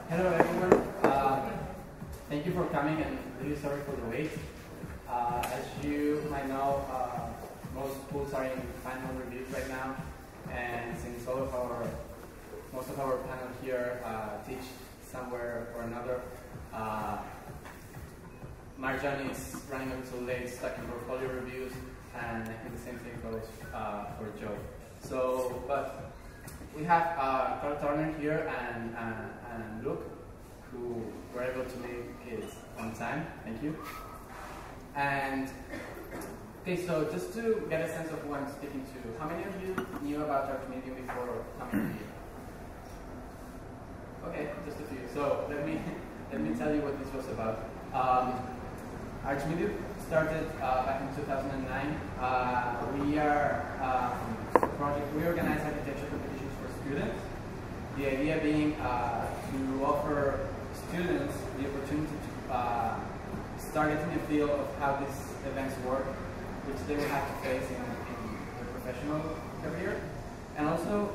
Hello everyone, thank you for coming and really sorry for the wait. As you might know, most schools are in final reviews right now, and since most of our panel here teach somewhere or another, Marjan is running a little late, stuck in portfolio reviews, and I think the same thing goes for Joe. So, but we have Carl Turner here and Luke, who were able to make it on time. Thank you. And okay, so just to get a sense of who I'm speaking to, how many of you knew about ARCHmedium before coming here? Okay, just a few. So let me tell you what this was about. ARCHmedium started back in 2009. We organize architecture competitions for students. The idea being to offer students the opportunity to start getting a feel of how these events work, which they will have to face in their professional career, and also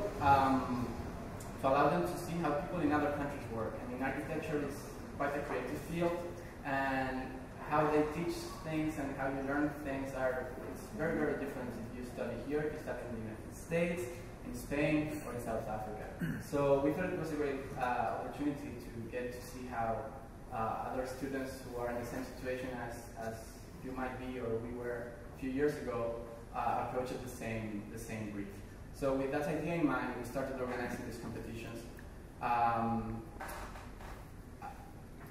to allow them to see how people in other countries work. I mean, architecture is quite a creative field, and how they teach things and how you learn things it's very, very different if you study here, if you study in the United States, in Spain, or in South Africa. So we thought it was a great opportunity to get to see how other students who are in the same situation as you might be or we were a few years ago approach the same brief. So with that idea in mind, we started organizing these competitions.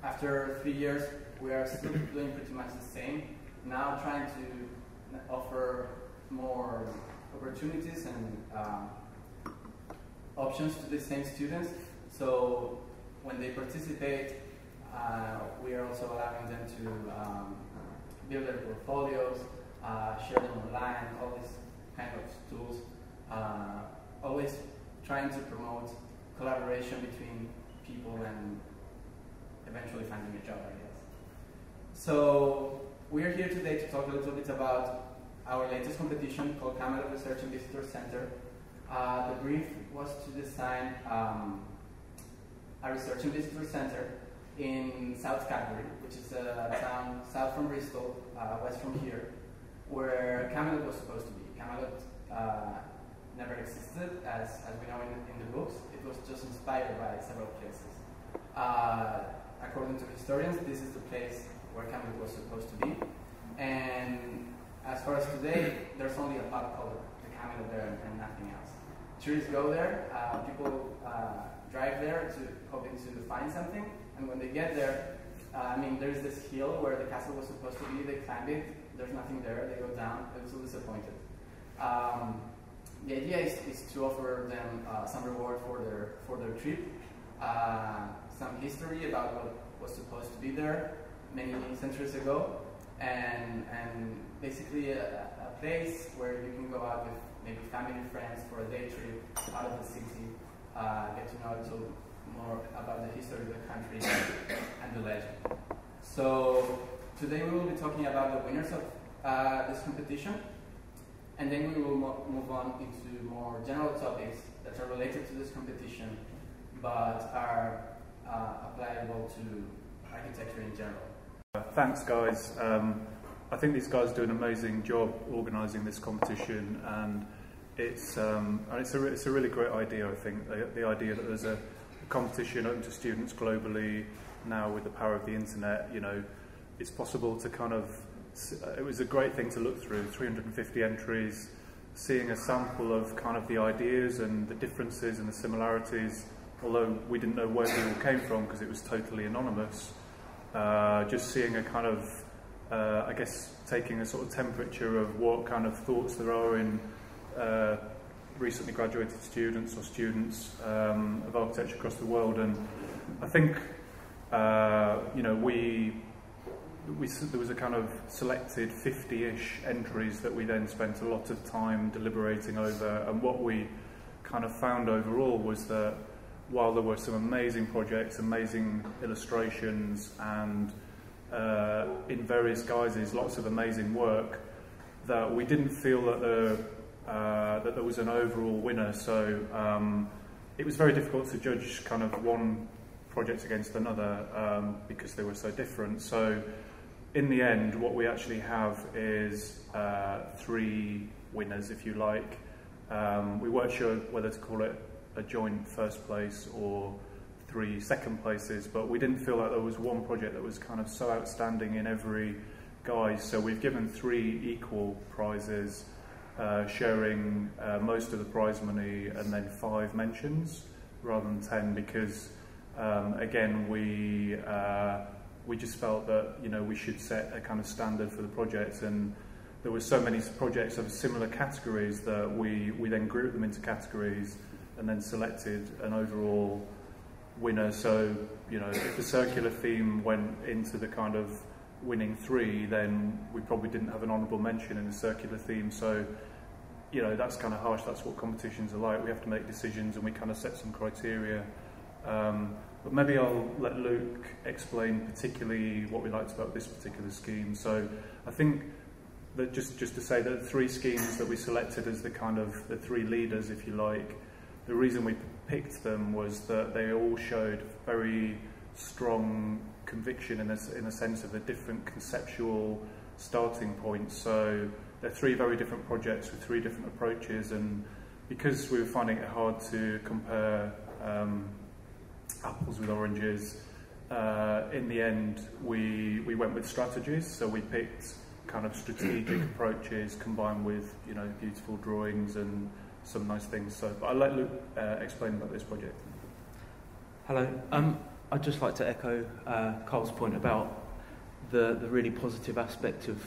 After 3 years, we are still doing pretty much the same. Now trying to offer more opportunities and options to the same students. So when they participate, we are also allowing them to build their portfolios, share them online, all these kind of tools. Always trying to promote collaboration between people and eventually finding a job, I guess. So we're here today to talk a little bit about our latest competition called Camelot Research and Visitor Center. The brief was to design a research and visitor center in South Calgary, which is a town south from Bristol, west from here, where Camelot was supposed to be. Camelot never existed, as we know in the books. It was just inspired by several places. According to historians, this is the place where Camelot was supposed to be. And as far as today, there's only a pot color, the Camelot there, and nothing else. Tourists go there, people drive there hoping to find something, and when they get there, I mean, there's this hill where the castle was supposed to be. They climb it, there's nothing there, they go down, they're so disappointed. The idea is to offer them some reward for their trip, some history about what was supposed to be there many centuries ago, and basically a place where you can go out with maybe family, friends for a day trip out of the city, get to know a little more about the history of the country and the legend. So today we will be talking about the winners of this competition, and then we will move on into more general topics that are related to this competition but are applicable to architecture in general. Thanks guys. I think these guys do an amazing job organising this competition, and it's a really great idea. I think the idea that there's a competition open to students globally now with the power of the internet. You know, it's possible to kind of. It was a great thing to look through. 350 entries, seeing a sample of kind of the ideas and the differences and the similarities. Although we didn't know where they all came from because it was totally anonymous. Just seeing a kind of, I guess, taking a sort of temperature of what kind of thoughts there are in recently graduated students or students of architecture across the world. And I think, you know, there was a kind of selected 50-ish entries that we then spent a lot of time deliberating over, and what we kind of found overall was that while there were some amazing projects, amazing illustrations, and in various guises, lots of amazing work, that we didn't feel that there was an overall winner. So it was very difficult to judge kind of one project against another because they were so different. So in the end, what we actually have is 3 winners, if you like. We weren't sure whether to call it a joint first place or 3 second places, but we didn't feel like there was one project that was kind of so outstanding in every guise. So we've given 3 equal prizes, sharing most of the prize money, and then 5 mentions rather than 10, because again, we just felt that, you know, we should set a kind of standard for the project, and there were so many projects of similar categories that we then grouped them into categories and then selected an overall winner. So, you know, if the circular theme went into the kind of winning 3, then we probably didn't have an honourable mention in the circular theme. So, you know, that's kind of harsh. That's what competitions are like. We have to make decisions, and we kind of set some criteria. But maybe I'll let Luke explain particularly what we liked about this particular scheme. So I think that just to say that the 3 schemes that we selected as the kind of the 3 leaders, if you like, the reason we picked them was that they all showed very strong conviction in a sense of the different conceptual starting points. So they're 3 very different projects with 3 different approaches, and because we were finding it hard to compare apples with oranges, in the end we went with strategies. So we picked kind of strategic approaches combined with, you know, beautiful drawings and some nice things. So I'll let Luke explain about this project. Hello. I'd just like to echo Carl's point about the really positive aspect of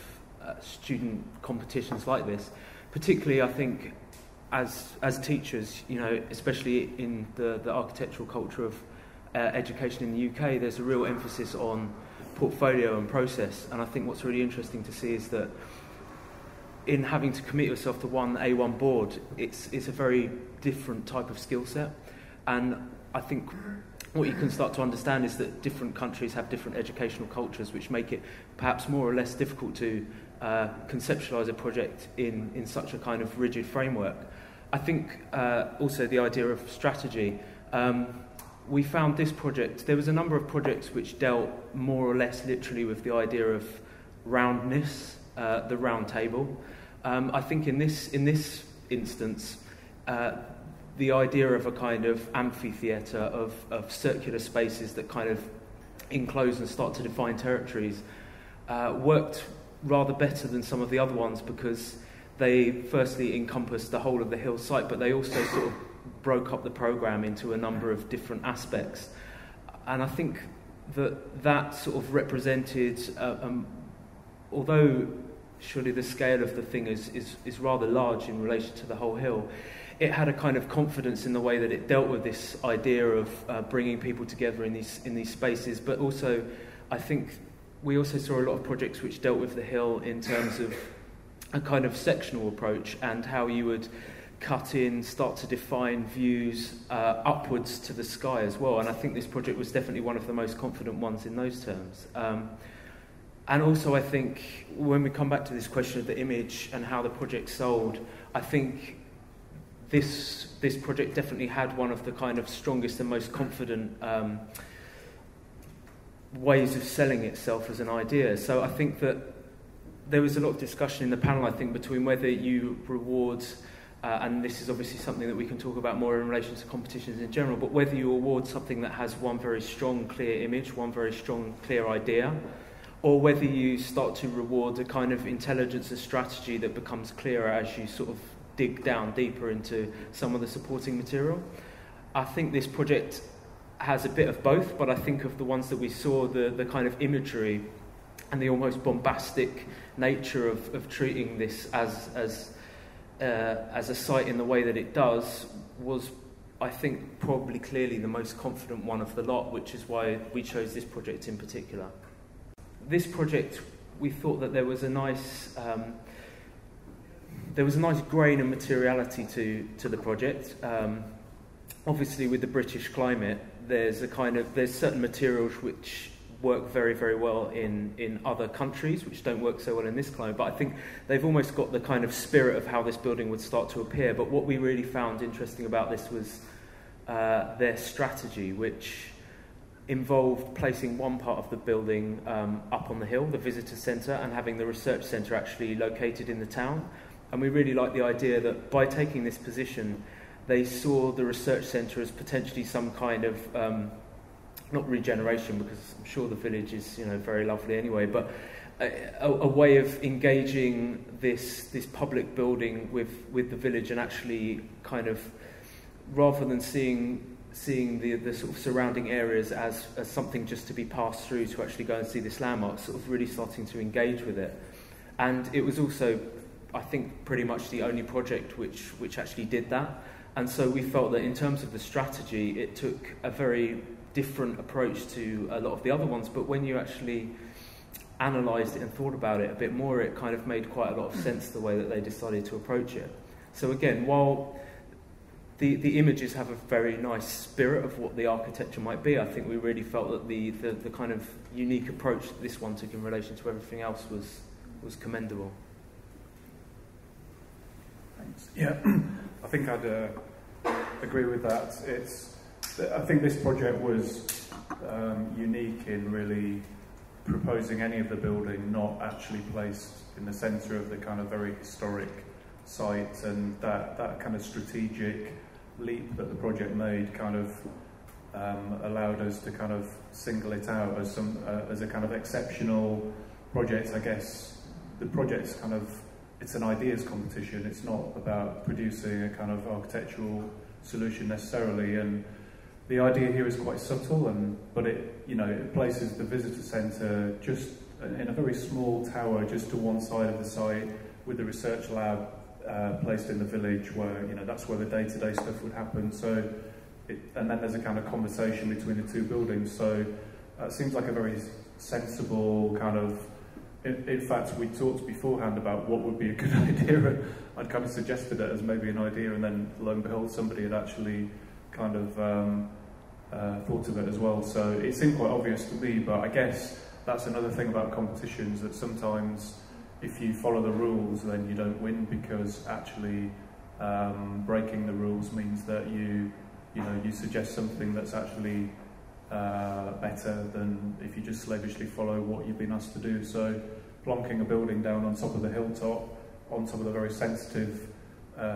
student competitions like this. Particularly, I think, as teachers, you know, especially in the architectural culture of education in the UK, there's a real emphasis on portfolio and process. And I think what's really interesting to see is that in having to commit yourself to one A1 board, it's a very different type of skill set. And I think what you can start to understand is that different countries have different educational cultures, which make it perhaps more or less difficult to conceptualise a project in such a kind of rigid framework. I think also the idea of strategy. We found this project, there was a number of projects which dealt more or less literally with the idea of roundness, the round table. I think in this instance, the idea of a kind of amphitheatre of circular spaces that kind of enclose and start to define territories worked rather better than some of the other ones, because they firstly encompassed the whole of the hill site, but they also sort of broke up the programme into a number of different aspects. And I think that sort of represented, although surely the scale of the thing is rather large in relation to the whole hill, it had a kind of confidence in the way that it dealt with this idea of bringing people together in these spaces. But also, I think we also saw a lot of projects which dealt with the hill in terms of a kind of sectional approach, and how you would cut in, start to define views upwards to the sky as well. And I think this project was definitely one of the most confident ones in those terms. And also, I think when we come back to this question of the image and how the project sold, I think this project definitely had one of the kind of strongest and most confident ways of selling itself as an idea. So I think that there was a lot of discussion in the panel, I think, between whether you reward, and this is obviously something that we can talk about more in relation to competitions in general, but whether you award something that has one very strong, clear image, one very strong, clear idea, or whether you start to reward a kind of intelligence and strategy that becomes clearer as you sort of dig down deeper into some of the supporting material. I think this project has a bit of both, but I think of the ones that we saw, the kind of imagery and the almost bombastic nature of treating this as a site in the way that it does was, I think, probably clearly the most confident one of the lot, which is why we chose this project in particular. This project, we thought that there was a nice grain and materiality to the project. Obviously, with the British climate, there's certain materials which work very, very well in other countries, which don't work so well in this climate. But I think they've almost got the kind of spirit of how this building would start to appear. But what we really found interesting about this was their strategy, which involved placing one part of the building up on the hill, the visitor centre, and having the research centre actually located in the town. And we really liked the idea that by taking this position, they saw the research centre as potentially some kind of, not regeneration, because I'm sure the village is, you know, very lovely anyway, but a way of engaging this public building with the village, and actually kind of, rather than seeing the sort of surrounding areas as something just to be passed through to actually go and see this landmark, sort of really starting to engage with it. And it was also, I think, pretty much the only project which actually did that. And so we felt that in terms of the strategy, it took a very different approach to a lot of the other ones, but when you actually analysed it and thought about it a bit more, it kind of made quite a lot of sense the way that they decided to approach it. So again, while the images have a very nice spirit of what the architecture might be, I think we really felt that the kind of unique approach that this one took in relation to everything else was commendable. Thanks. Yeah, I think I'd agree with that. I think this project was unique in really proposing any of the building not actually placed in the centre of the kind of very historic site, and that kind of strategic leap that the project made kind of allowed us to kind of single it out as a kind of exceptional project. I guess the project's kind of, it's an ideas competition. It's not about producing a kind of architectural solution necessarily, and the idea here is quite subtle, but it places the visitor centre just in a very small tower just to one side of the site, with the research lab placed in the village, where that's where the day-to-day stuff would happen. So, and then there's a kind of conversation between the two buildings. So it seems like a very sensible kind of. In fact, we talked beforehand about what would be a good idea. I'd kind of suggested it as maybe an idea, and then lo and behold, somebody had actually kind of thought of it as well. So it seemed quite obvious to me, but I guess that's another thing about competitions, that sometimes if you follow the rules, then you don't win, because actually breaking the rules means that you suggest something that's actually better than if you just slavishly follow what you've been asked to do. So plonking a building down on top of the hilltop, on top of the very sensitive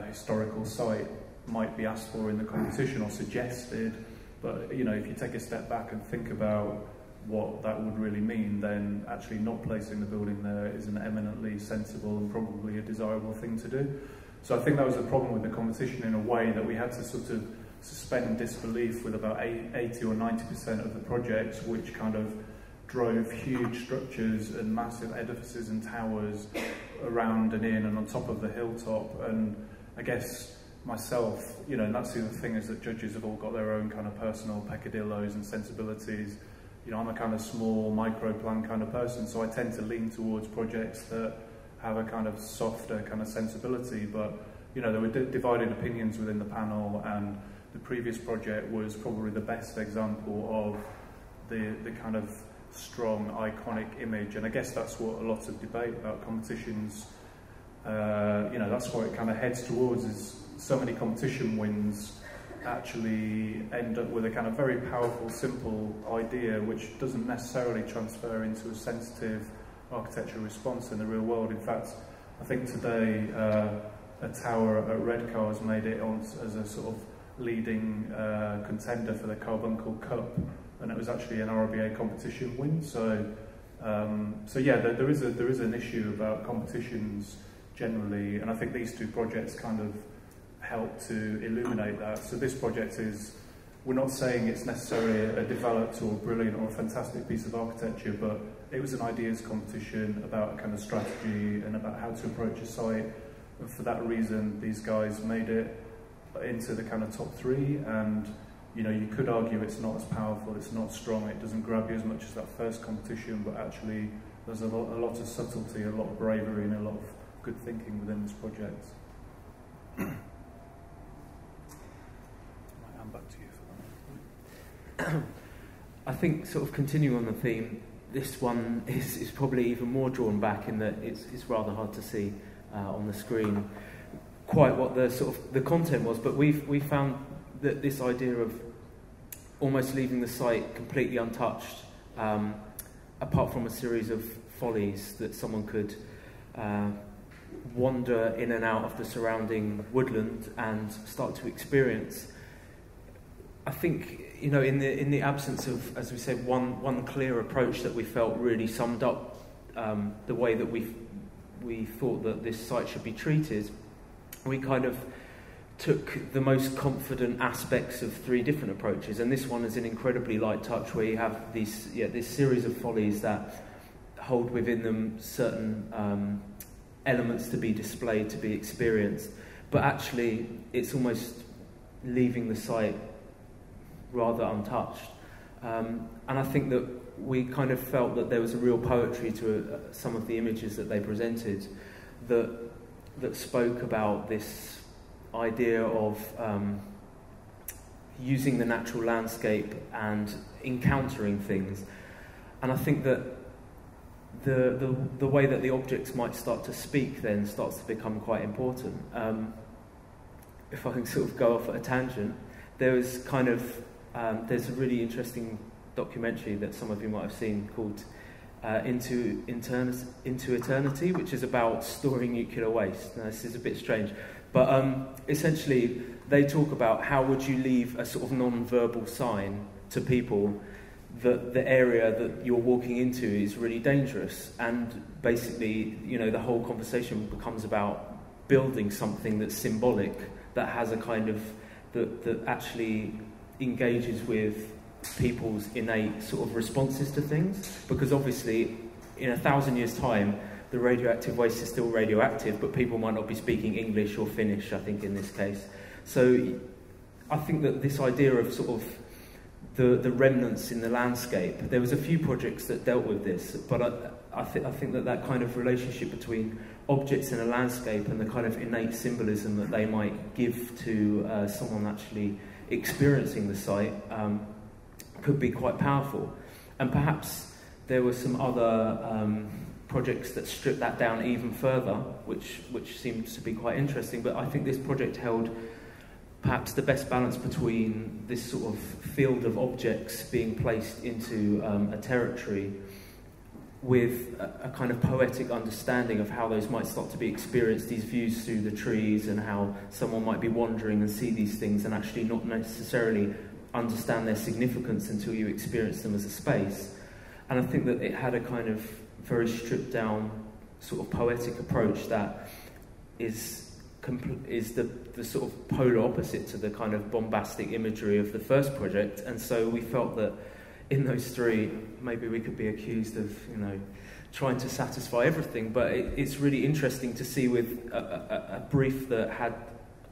historical site, might be asked for in the competition or suggested, but if you take a step back and think about what that would really mean, then actually not placing the building there is an eminently sensible and probably a desirable thing to do. So I think that was the problem with the competition, in a way, that we had to sort of suspend disbelief with about 80 or 90% of the projects, which kind of drove huge structures and massive edifices and towers around and in and on top of the hilltop. And I guess myself, and that's the other thing, is that judges have all got their own kind of personal peccadillos and sensibilities. I'm a kind of small micro plan kind of person, so I tend to lean towards projects that have a kind of softer kind of sensibility. But there were divided opinions within the panel, and the previous project was probably the best example of the kind of strong iconic image. And I guess that's what a lot of debate about competitions, that's what it kind of heads towards, is so many competition wins actually end up with a kind of very powerful, simple idea, which doesn't necessarily transfer into a sensitive architectural response in the real world. In fact, I think today a tower at Redcar has made it on as a sort of leading contender for the Carbuncle Cup, and it was actually an RBA competition win. So yeah, there is an issue about competitions generally, and I think these two projects kind of help to illuminate that. So this project we're not saying it's necessarily a developed or brilliant or a fantastic piece of architecture, but it was an ideas competition about a kind of strategy and about how to approach a site. And for that reason, these guys made it into the kind of top three. And you could argue it's not as powerful, it's not strong, it doesn't grab you as much as that first competition, but actually there's a lot of subtlety, a lot of bravery, and a lot of good thinking within this project. Back to you for that. I think, sort of continuing on the theme, this one is probably even more drawn back, in that it's rather hard to see on the screen quite what the content was, but we found that this idea of almost leaving the site completely untouched, apart from a series of follies that someone could wander in and out of the surrounding woodland and start to experience. I think, you know, in the absence of, as we said, one clear approach that we felt really summed up the way that we thought that this site should be treated, we kind of took the most confident aspects of 3 different approaches, and this one is an incredibly light touch where you have this series of follies that hold within them certain elements to be displayed, to be experienced, but actually it's almost leaving the site rather untouched. And I think that we kind of felt that there was a real poetry to some of the images that they presented that spoke about this idea of using the natural landscape and encountering things. And I think that the way that the objects might start to speak then starts to become quite important. If I can sort of go off at a tangent, there's a really interesting documentary that some of you might have seen called Into Eternity, which is about storing nuclear waste. Now, this is a bit strange, but essentially they talk about how would you leave a sort of non-verbal sign to people that the area that you're walking into is really dangerous, and basically, you know, the whole conversation becomes about building something that's symbolic, that has a kind of that actually engages with people's innate sort of responses to things, because obviously in 1,000 years' time the radioactive waste is still radioactive, but people might not be speaking English or Finnish, I think, in this case. So I think that this idea of sort of the remnants in the landscape, there was a few projects that dealt with this, but I think that kind of relationship between objects in a landscape and the kind of innate symbolism that they might give to someone actually experiencing the site could be quite powerful. And perhaps there were some other projects that stripped that down even further, which seems to be quite interesting. But I think this project held perhaps the best balance between this sort of field of objects being placed into a territory with a kind of poetic understanding of how those might start to be experienced, these views through the trees, and how someone might be wandering and see these things and actually not necessarily understand their significance until you experience them as a space. And I think that it had a kind of very stripped down sort of poetic approach that is the sort of polar opposite to the kind of bombastic imagery of the first project. And so we felt that in those 3, maybe we could be accused of, you know, trying to satisfy everything, but it's really interesting to see with a brief that had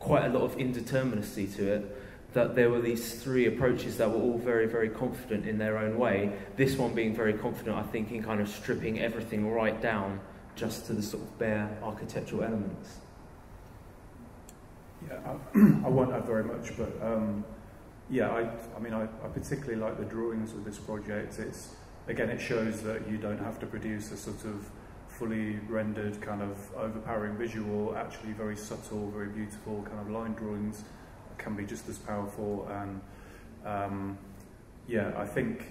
quite a lot of indeterminacy to it, that there were these 3 approaches that were all very, very confident in their own way. This one being very confident, I think, in kind of stripping everything right down just to the sort of bare architectural elements. Yeah, I won't add very much, but yeah, I mean, I particularly like the drawings of this project. Again, it shows that you don't have to produce a sort of fully rendered kind of overpowering visual. Actually, very subtle, very beautiful kind of line drawings can be just as powerful. And yeah, I think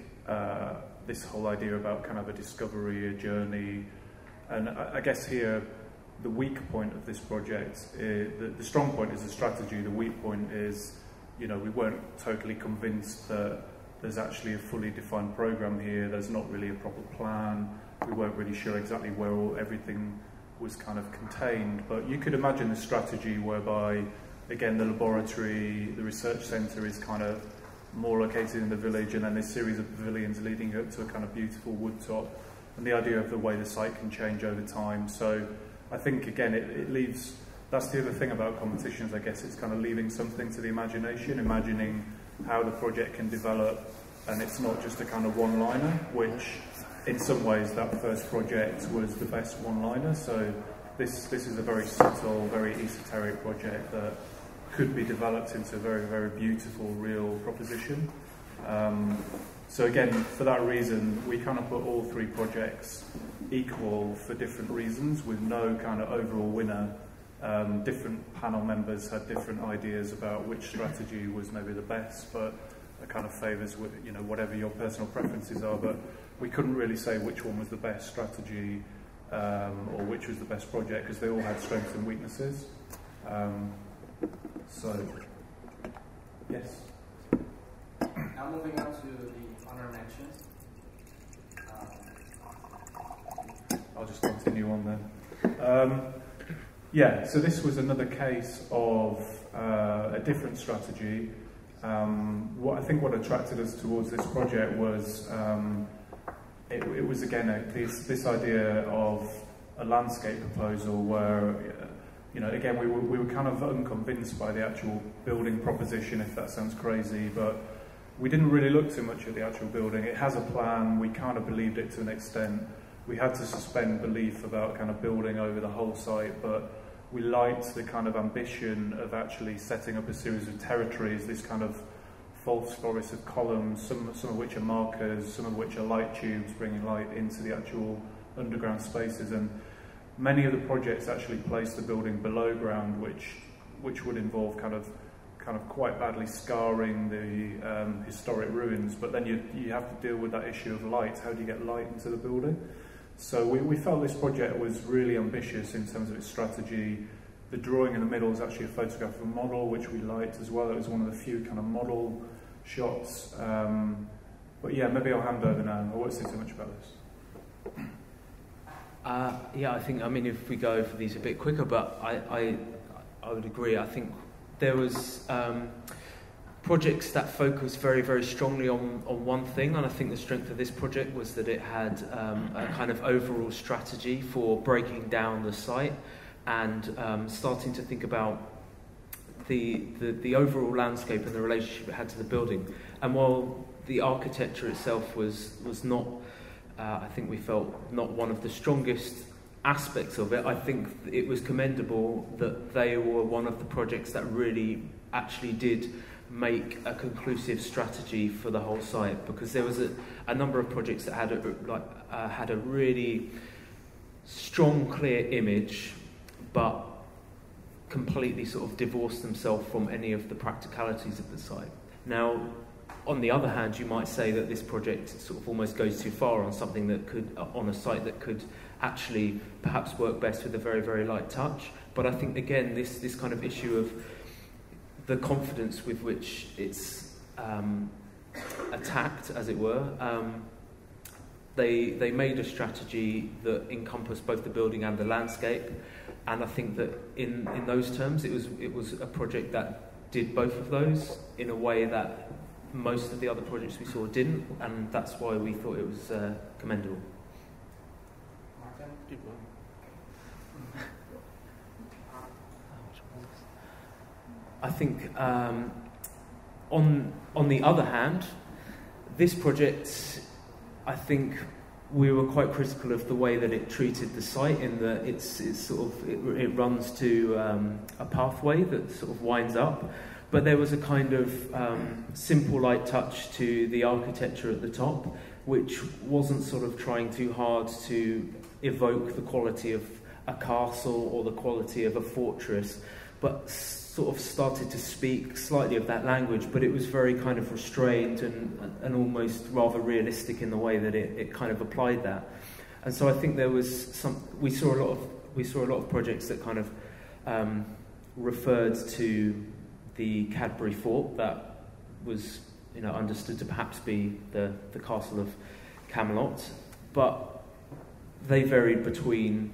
this whole idea about kind of a discovery, a journey, and I guess here the weak point of this project, the strong point is the strategy, the weak point is, you know, we weren't totally convinced that there's actually a fully defined program here, there's not really a proper plan, we weren't really sure exactly where everything was kind of contained, but you could imagine a strategy whereby, again, the laboratory, the research centre is kind of more located in the village, and then this series of pavilions leading up to a kind of beautiful wood top, and the idea of the way the site can change over time. So I think, again, it leaves, that's the other thing about competitions, I guess, it's kind of leaving something to the imagination, imagining how the project can develop, and it's not just a kind of one-liner, which in some ways that first project was the best one-liner. So this is a very subtle, very esoteric project that could be developed into a very, very beautiful, real proposition. So again, for that reason, we kind of put all 3 projects equal for different reasons, with no kind of overall winner. Different panel members had different ideas about which strategy was maybe the best, but kind of favours, you know, whatever your personal preferences are, but we couldn't really say which one was the best strategy or which was the best project, because they all had strengths and weaknesses. So, yes. Now moving on to the honor mentions. I'll just continue on then. Yeah, so this was another case of a different strategy. What attracted us towards this project was it was again this idea of a landscape proposal where, you know, again we were kind of unconvinced by the actual building proposition, if that sounds crazy, but we didn't really look too much at the actual building. It has a plan. We kind of believed it to an extent. We had to suspend belief about kind of building over the whole site, but we liked the kind of ambition of actually setting up a series of territories, this kind of false forest of columns, some of which are markers, some of which are light tubes, bringing light into the actual underground spaces. And many of the projects actually place the building below ground, which would involve kind of quite badly scarring the historic ruins. But then you have to deal with that issue of light. How do you get light into the building? So we felt this project was really ambitious in terms of its strategy. The drawing in the middle is actually a photograph of a model, which we liked as well. It was one of the few kind of model shots. But yeah, maybe I'll hand over now. I won't say too much about this. Yeah, I mean, if we go over these a bit quicker, but I would agree. I think there was projects that focused very, very strongly on one thing, and I think the strength of this project was that it had a kind of overall strategy for breaking down the site and starting to think about the overall landscape and the relationship it had to the building. And while the architecture itself was not, I think we felt, not one of the strongest aspects of it, I think it was commendable that they were one of the projects that really actually did make a conclusive strategy for the whole site, because there was a number of projects that had a really strong, clear image, but completely sort of divorced themselves from any of the practicalities of the site. Now, on the other hand, you might say that this project sort of almost goes too far on something that could, on a site that could actually perhaps work best with a very, very light touch. But I think, again, this kind of issue of the confidence with which it's attacked, as it were, they made a strategy that encompassed both the building and the landscape, and I think that in those terms it was a project that did both of those in a way that most of the other projects we saw didn't, and that's why we thought it was commendable. I think on the other hand, this project, I think we were quite critical of the way that it treated the site, in that it runs to a pathway that sort of winds up, but there was a kind of simple light touch to the architecture at the top, which wasn't sort of trying too hard to evoke the quality of a castle or the quality of a fortress, but sort of started to speak slightly of that language, but it was very kind of restrained and almost rather realistic in the way that it kind of applied that. And so I think there was we saw a lot of projects that kind of referred to the Cadbury Fort, that was, you know, understood to perhaps be the castle of Camelot, but they varied between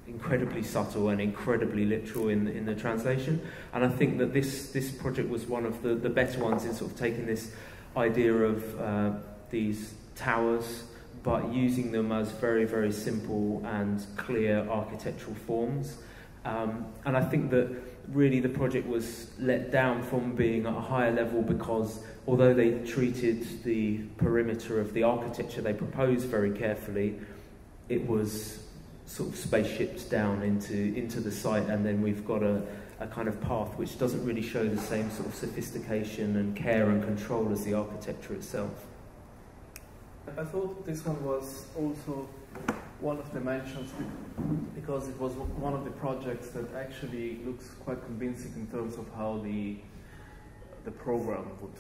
incredibly subtle and incredibly literal in the translation. And I think that this project was one of the better ones in sort of taking this idea of these towers, but using them as very, very simple and clear architectural forms. And I think that really the project was let down from being at a higher level, because although they treated the perimeter of the architecture they proposed very carefully, it was sort of spaceshipped down into the site, and then we've got a kind of path which doesn't really show the same sort of sophistication and care and control as the architecture itself. I thought this one was also one of the mentions, because it was one of the projects that actually looks quite convincing in terms of how the program would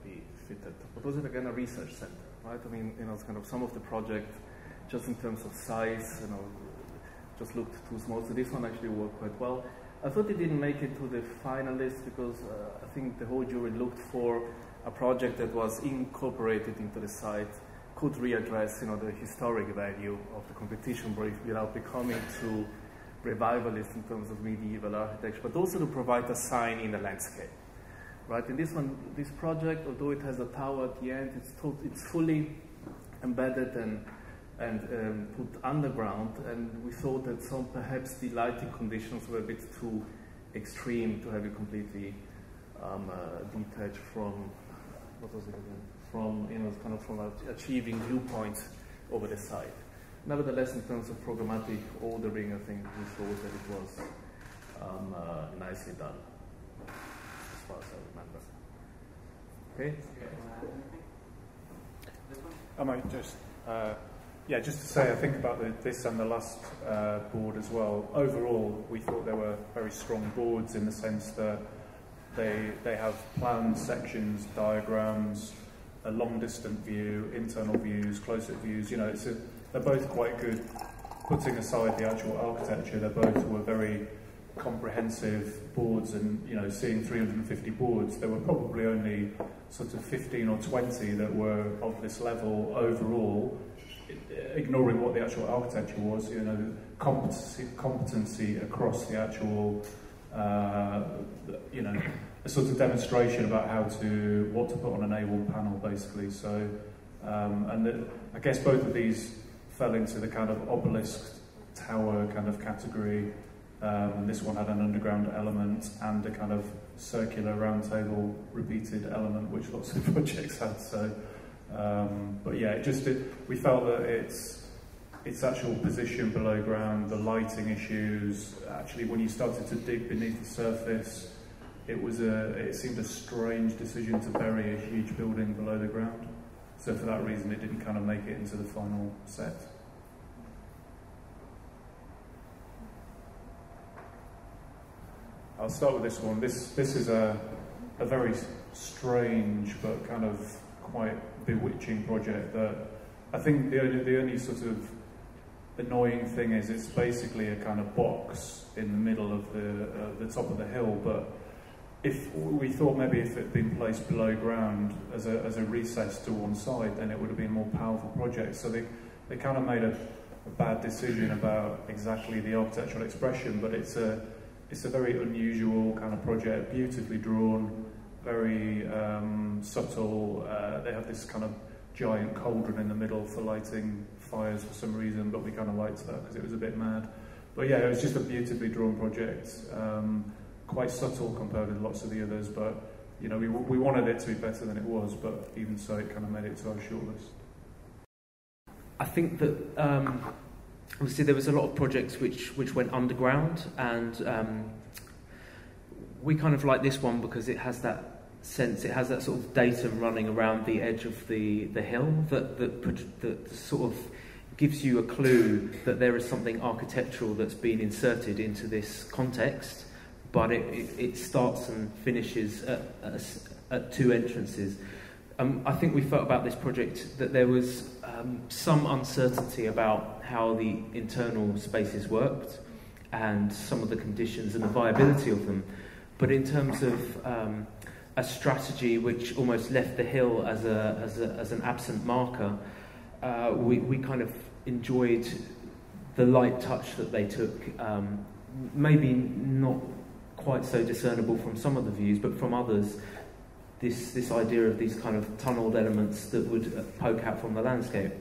be fitted. But was it again a research center, right? I mean, you know, it's kind of some of the project, just in terms of size, you know, just looked too small. So this one actually worked quite well. I thought it didn't make it to the finalists because I think the whole jury looked for a project that was incorporated into the site, could readdress, you know, the historic value of the competition brief without becoming too revivalist in terms of medieval architecture, but also to provide a sign in the landscape, right? In this one, this project, although it has a tower at the end, it's fully embedded and put underground, and we thought that perhaps the lighting conditions were a bit too extreme to have it completely detached from, what was it again? From, you know, kind of from achieving viewpoints over the site. Nevertheless, in terms of programmatic ordering, I think we thought that it was nicely done, as far as I remember. Okay? I might just, yeah, just to say, I think about this and the last board as well. Overall, we thought there were very strong boards in the sense that they have plans, sections, diagrams, a long-distance view, internal views, close-up views. You know, they're both quite good. Putting aside the actual architecture, they both were very comprehensive boards, and you know, seeing 350 boards, there were probably only sort of 15 or 20 that were of this level overall, ignoring what the actual architecture was. You know, competency across the actual, you know, a sort of demonstration about what to put on an A1 panel, basically. So, I guess both of these fell into the kind of obelisk tower kind of category. And this one had an underground element and a kind of circular round table repeated element, which lots of projects had. So, but yeah, we felt that its actual position below ground, the lighting issues, actually when you started to dig beneath the surface, it seemed a strange decision to bury a huge building below the ground. So for that reason, it didn't kind of make it into the final set. I'll start with this one. This is a very strange but kind of quite bewitching project that I think the only sort of annoying thing is it's basically a kind of box in the middle of the top of the hill, but if we thought maybe if it had been placed below ground as a recess to one side, then it would have been a more powerful project. So they kind of made a bad decision about exactly the architectural expression, but it's a very unusual kind of project, beautifully drawn, very subtle. They have this kind of giant cauldron in the middle for lighting fires for some reason, but we kind of liked that because it was a bit mad. But yeah, it was just a beautifully drawn project, quite subtle compared with lots of the others, but you know, we wanted it to be better than it was, but even so, it kind of made it to our shortlist. I think that obviously there was a lot of projects which went underground, and we kind of like this one because it has that sense, it has that sort of datum running around the edge of the hill that sort of gives you a clue that there is something architectural that's been inserted into this context, but it starts and finishes at two entrances. I think we felt about this project that there was some uncertainty about how the internal spaces worked and some of the conditions and the viability of them. But in terms of a strategy which almost left the hill as an absent marker, we kind of enjoyed the light touch that they took. Maybe not quite so discernible from some of the views, but from others, this idea of these kind of tunnelled elements that would poke out from the landscape.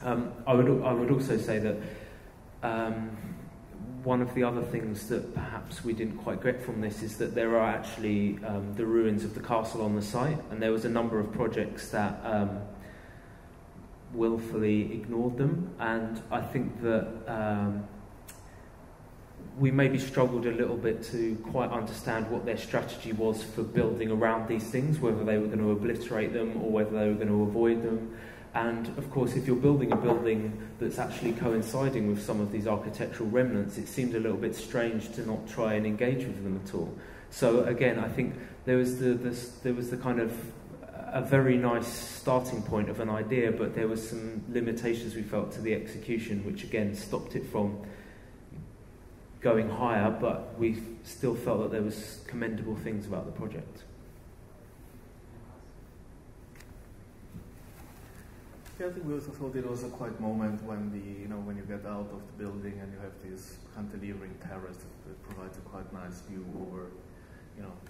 I would also say that one of the other things that perhaps we didn't quite get from this is that there are actually the ruins of the castle on the site, and there was a number of projects that willfully ignored them, and I think that we maybe struggled a little bit to quite understand what their strategy was for building around these things, whether they were going to obliterate them or whether they were going to avoid them. And of course, if you're building a building that's actually coinciding with some of these architectural remnants, it seemed a little bit strange to not try and engage with them at all. So again, I think there was the kind of a very nice starting point of an idea, but there was some limitations we felt to the execution, which again stopped it from going higher, but we still felt that there was commendable things about the project. Yeah, I think we also thought it was a quiet moment when when you get out of the building and you have this cantilevering terrace that provides a quite nice view over,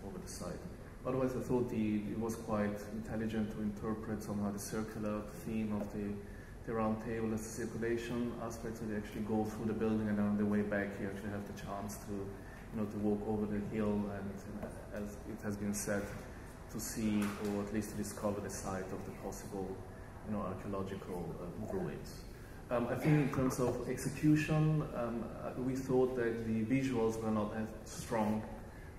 over the site. Otherwise, I thought it was quite intelligent to interpret somehow the circular theme of the round table as a circulation aspect. So they actually go through the building, and on the way back, you actually have the chance to, to walk over the hill and, as it has been said, to see or at least to discover the site of the possible, archaeological ruins. I think in terms of execution, we thought that the visuals were not as strong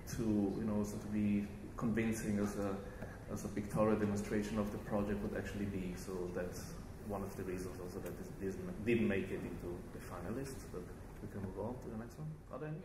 to, to be convincing as a pictorial demonstration of the project would actually be. So that's one of the reasons also that this didn't make it into the finalists. But we can move on to the next one. Are there any?